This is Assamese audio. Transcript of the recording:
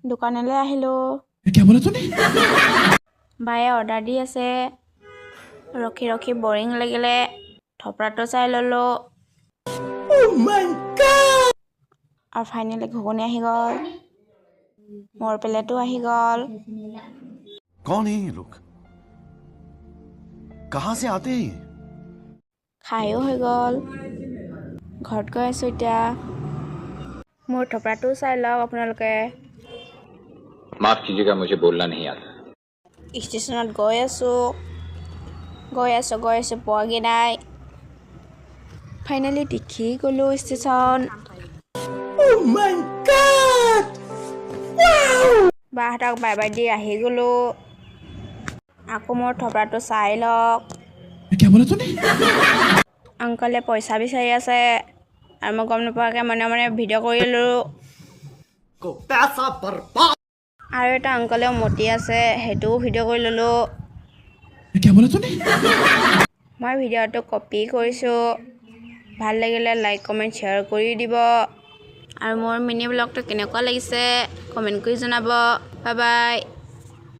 দোকানলৈ আহিলোঁ। क्या बोला तूने? বায়ে অৰ্ডাৰ দি আছে। ৰখি ৰখি বৰিং লাগিলে থপৰাটো চাই ল'লোঁ। আৰু ফাইনেলি ঘুগুনি আহি গ'ল। মোৰ প্লেটো আহি গ'ল। कौन है ये लोग कहां से आते हैं খায়ো হৈ গ'ল। ঘৰত গৈ আছোঁ এতিয়া। মোৰ থপৰাটো চাই লওক আপোনালোকে। माफ कीजिएगा मुझे बोलना नहीं आता ষ্টেচনত গৈ আছোঁ পোৱাগৈ নাই। ফাইনেলি দেখি গ'লোঁ ষ্টেচন। বাহঁতক বাই বাই দি আহি গ'লোঁ। আকৌ মোৰ থপৰাটো চাই লওক। क्या बोला तूने? আংকলে পইচা বিচাৰি আছে আৰু মই গম নোপোৱাকৈ মনে মনে ভিডিঅ' কৰি ল'লোঁ। আৰু এটা আংকলেও মতি আছে, সেইটোও ভিডিঅ' কৰি ল'লোঁ। क्या बोला तूने? মই ভিডিঅ'টো কপি কৰিছোঁ। ভাল লাগিলে লাইক কমেণ্ট শ্বেয়াৰ কৰি দিব। আৰু মোৰ মিনি ব্লগটো কেনেকুৱা লাগিছে কমেণ্ট কৰি জনাব। Bye bye.